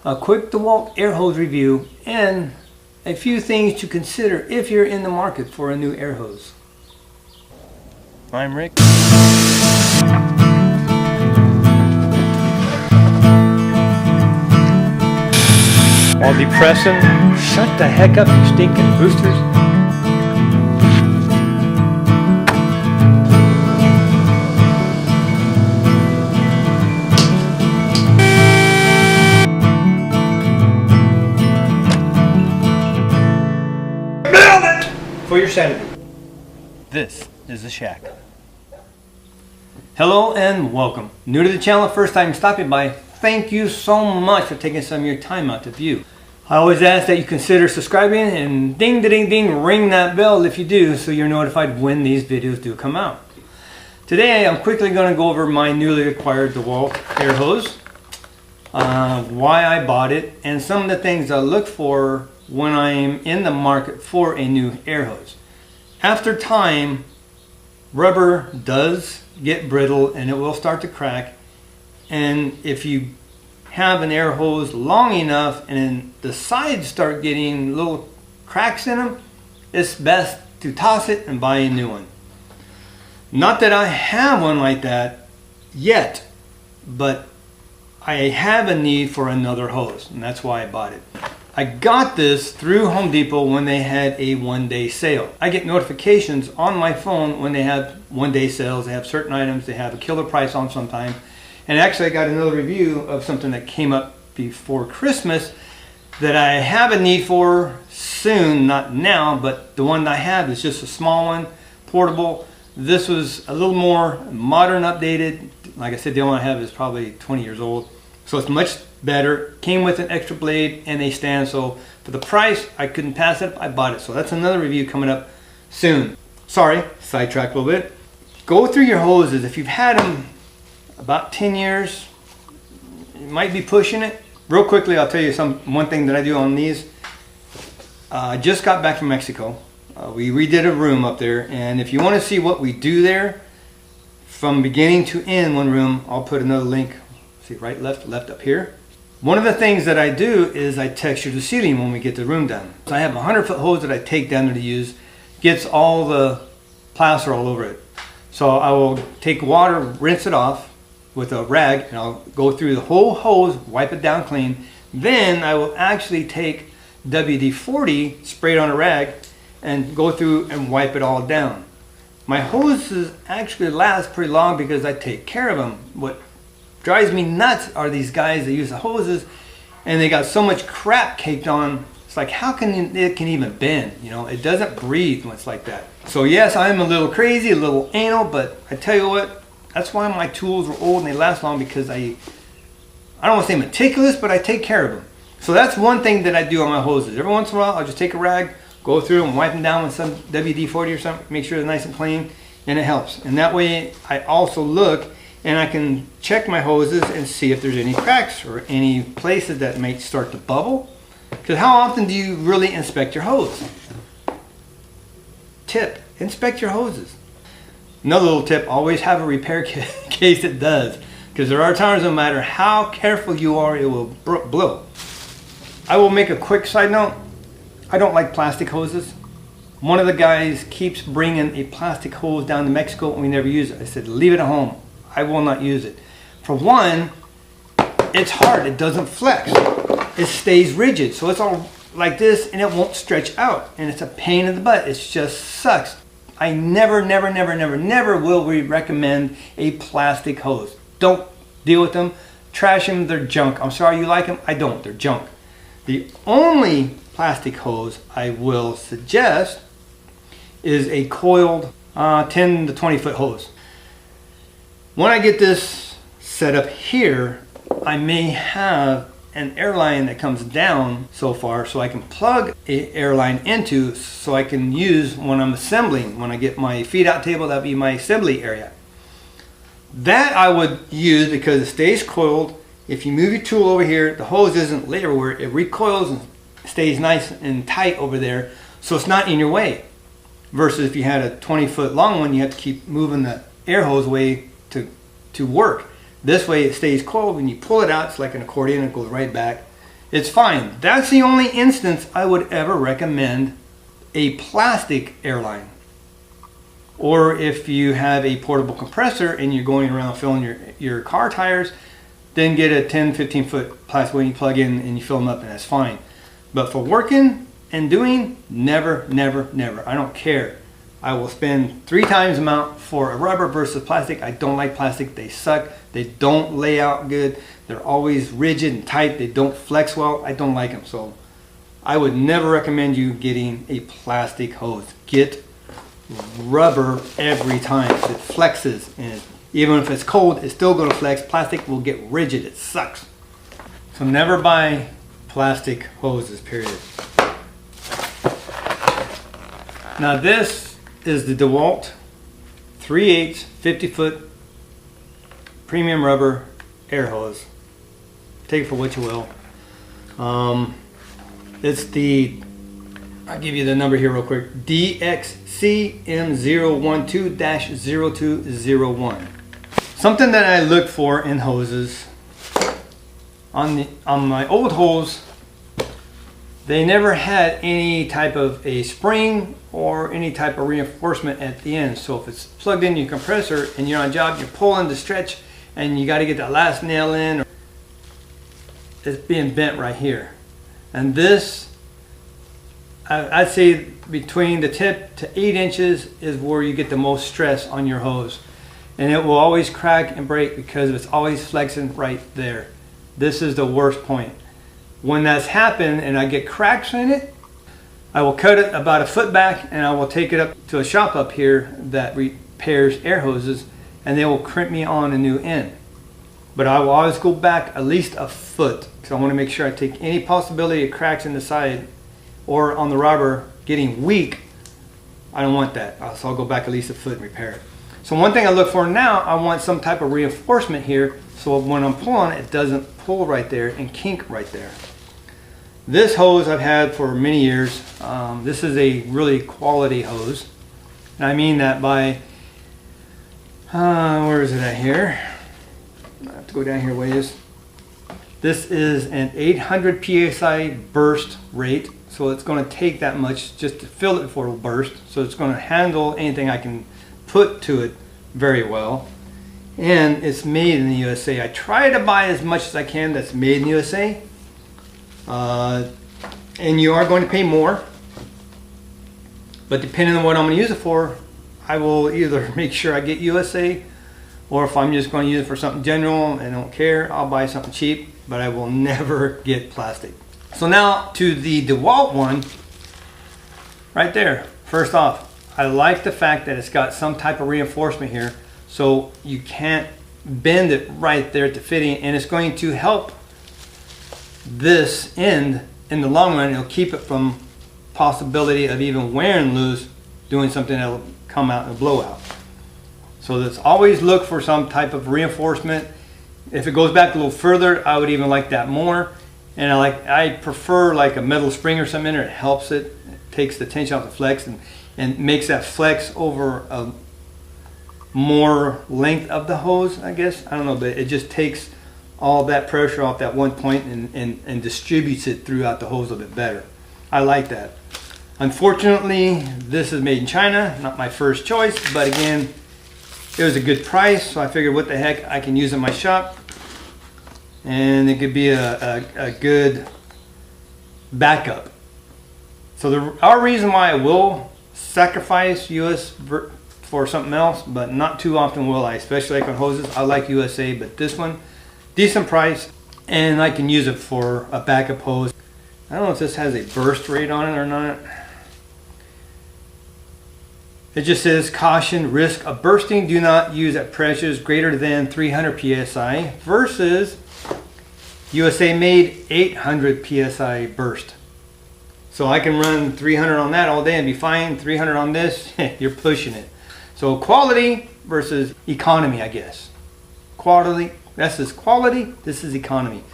a quick DeWalt air hose review, and a few things to consider if you're in the market for a new air hose. I'm Rick. While depressing, shut the heck up, you stinking boosters. For your sanity. This is the Shack. Hello and welcome. New to the channel, first time stopping by, thank you so much for taking some of your time out to view. I always ask that you consider subscribing and ding ding ding, ring that bell if you do, so you're notified when these videos do come out. Today I'm quickly going to go over my newly acquired DeWalt air hose, why I bought it, and some of the things I look for when I'm in the market for a new air hose. After time, rubber does get brittle and it will start to crack, and if you have an air hose long enough and the sides start getting little cracks in them, it's best to toss it and buy a new one. Not that I have one like that yet, but I have a need for another hose, and that's why I bought it. I got this through Home Depot when they had a one-day sale. I get notifications on my phone when they have one-day sales. They have certain items they have a killer price on sometimes. And actually I got another review of something that came up before Christmas that I have a need for soon, not now, but the one I have is just a small one, portable. This was a little more modern, updated. Like I said, the one I have is probably 20 years old. So it's much better. Came with an extra blade and a stand, so for the price I couldn't pass it. I bought it. So that's another review coming up soon. Sorry, sidetracked a little bit. Go through your hoses. If you've had them about 10 years, you might be pushing it. Real quickly, I'll tell you one thing that I do on these. I just got back from Mexico. We redid a room up there, and if you want to see what we do there from beginning to end, one room, I'll put another link. See, right, left up here. One of the things that I do is I texture the ceiling when we get the room done. So I have a 100-foot hose that I take down there to use. Gets all the plaster all over it. So I will take water, rinse it off with a rag, and I'll go through the whole hose, wipe it down clean. Then I will actually take WD-40, spray it on a rag, and go through and wipe it all down. My hoses actually last pretty long because I take care of them. What drives me nuts are these guys that use the hoses and they got so much crap caked on. It's like, how can it can even bend? You know, it doesn't breathe when it's like that. So yes, I'm a little crazy, a little anal, but I tell you what, that's why my tools are old and they last long, because I don't want to say meticulous, but I take care of them. So that's one thing that I do on my hoses. Every once in a while, I'll just take a rag, go through and wipe them down with some WD-40 or something, make sure they're nice and clean, and it helps. And that way, I also look and I can check my hoses and see if there's any cracks or any places that may start to bubble. Because how often do you really inspect your hose? Tip, inspect your hoses. Another little tip, always have a repair kit in case it does. Because there are times, no matter how careful you are, it will blow. I will make a quick side note. I don't like plastic hoses. One of the guys keeps bringing a plastic hose down to Mexico and we never use it. I said, leave it at home. I will not use it. For one, it's hard. It doesn't flex. It stays rigid. So it's all like this and it won't stretch out. And it's a pain in the butt. It just sucks. I never will recommend a plastic hose. Don't deal with them. Trash them. They're junk. I'm sorry you like them. I don't. They're junk. The only plastic hose I will suggest is a coiled 10 to 20 foot hose. When I get this set up here, I may have an air line that comes down so far, so I can plug a air line into, so I can use when I'm assembling. When I get my feed out table, that'll be my assembly area. That I would use because it stays coiled. If you move your tool over here, the hose isn't lit everywhere. It recoils and stays nice and tight over there, so it's not in your way. Versus if you had a 20-foot long one, you have to keep moving the air hose away to work. This way it stays coiled. When you pull it out, it's like an accordion. It goes right back. it's fine. That's the only instance I would ever recommend a plastic airline. Or if you have a portable compressor and you're going around filling your car tires, then get a 10-15 foot plastic one you plug in and you fill them up, and that's fine. But for working and doing, never, never, never. I don't care. I will spend 3 times the amount for a rubber versus plastic. I don't like plastic. They suck. They don't lay out good. They're always rigid and tight. They don't flex well. I don't like them. So I would never recommend you getting a plastic hose. Get rubber every time. It flexes, and even if it's cold, it's still going to flex. Plastic will get rigid. It sucks. So never buy plastic hoses, period. Now this is the DeWalt 3/8 50 foot premium rubber air hose. Take it for what you will. It's the, I'll give you the number here real quick, DXCM012-0201. Something that I look for in hoses, on my old hose, they never had any type of a spring or any type of reinforcement at the end. So if it's plugged in your compressor and you're on a job, you're pulling the stretch and you got to get that last nail in, it's being bent right here. And this, I'd say between the tip to 8 inches is where you get the most stress on your hose. And it will always crack and break because it's always flexing right there. This is the worst point. When that's happened and I get cracks in it, I will cut it about 1 foot back and I will take it up to a shop up here that repairs air hoses, and they will crimp me on a new end. But I will always go back at least 1 foot because I want to make sure I take any possibility of cracks in the side or on the rubber getting weak. I don't want that. So I'll go back at least 1 foot and repair it. So one thing I look for now, I want some type of reinforcement here so when I'm pulling it doesn't pull right there and kink right there. This hose I've had for many years. This is a really quality hose. And I mean that by, where is it at here? I have to go down here a ways. This is an 800 PSI burst rate. So it's going to take that much just to fill it before it will burst. So it's going to handle anything I can put to it very well. And it's made in the USA. I try to buy as much as I can that's made in the USA. And you are going to pay more. But depending on what I'm going to use it for, I will either make sure I get USA, or if I'm just going to use it for something general and don't care, I'll buy something cheap, but I will never get plastic. So now to the DeWalt one, right there. First off, I like the fact that it's got some type of reinforcement here, so you can't bend it right there at the fitting, and it's going to help this end in the long run. It'll keep it from possibility of even wearing loose, doing something that'll come out and blow out. So let's always look for some type of reinforcement. If it goes back a little further, I would even like that more. And I prefer like a metal spring or something in there. It helps it takes the tension off the flex and makes that flex over a more length of the hose, I guess. I don't know, but it just takes all that pressure off that one point and distributes it throughout the hose a little bit better. I like that. Unfortunately, this is made in China, not my first choice, but again, it was a good price, so I figured what the heck, I can use it in my shop. And it could be a good backup. So our reason why I will sacrifice US for something else, but not too often will I, especially like on hoses. I like USA, but this one, decent price, and I can use it for a backup hose. I don't know if this has a burst rate on it or not. It just says, caution, risk of bursting. Do not use at pressures greater than 300 PSI versus USA made 800 PSI burst. So I can run 300 on that all day and be fine. 300 on this, you're pushing it. So quality versus economy, I guess. Quality, this is quality, this is economy.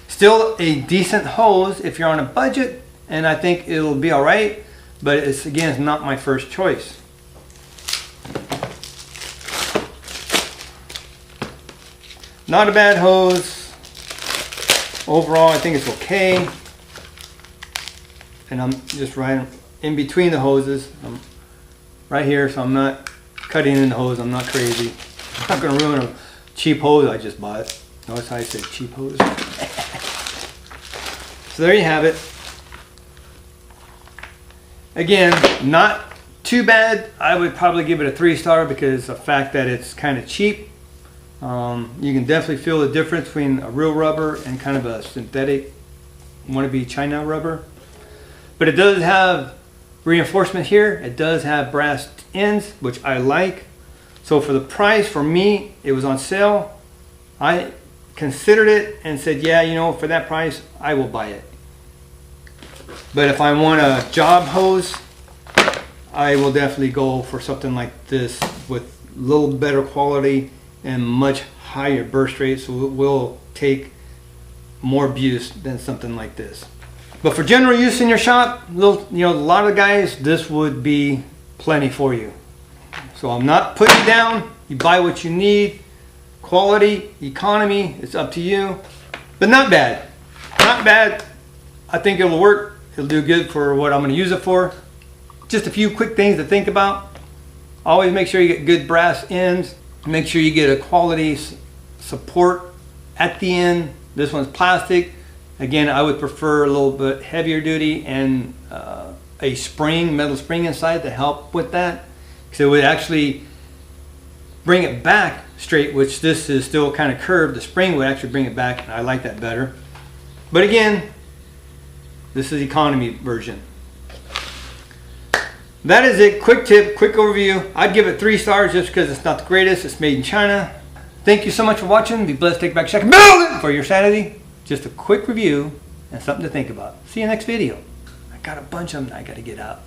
Still a decent hose if you're on a budget, and I think it'll be all right, but it's not my first choice. Not a bad hose. overall I think it's okay. And I'm just right in between the hoses. I'm right here, so I'm not cutting in the hose. I'm not crazy. I'm not going to ruin a cheap hose I just bought. Notice how I said cheap hose. So there you have it. Again, not too bad. I would probably give it a 3-star because of the fact that it's kind of cheap. You can definitely feel the difference between a real rubber and kind of a synthetic wannabe China rubber. But it does have reinforcement here. It does have brass ends, which I like. So for the price, for me, it was on sale. I considered it and said, yeah, you know, for that price, I will buy it. But if I want a job hose, I will definitely go for something like this with a little better quality and much higher burst rate, so it will take more abuse than something like this. But for general use in your shop, a lot of guys, this would be plenty for you. So I'm not putting you down. You buy what you need. Quality, economy, it's up to you. But not bad. Not bad. I think it'll work. It'll do good for what I'm going to use it for. Just a few quick things to think about. Always make sure you get good brass ends. Make sure you get a quality support at the end. This one's plastic. Again, I would prefer a little bit heavier duty and a spring, metal spring inside to help with that. Because it would actually bring it back straight, which this is still kind of curved. The spring would actually bring it back, and I like that better. But again, this is the economy version. That is it. Quick tip, quick overview. I'd give it 3 stars just because it's not the greatest. It's made in China. Thank you so much for watching. Be blessed, take back, check, build it for your sanity. Just a quick review and something to think about. See you next video. I got a bunch of them I got to get out.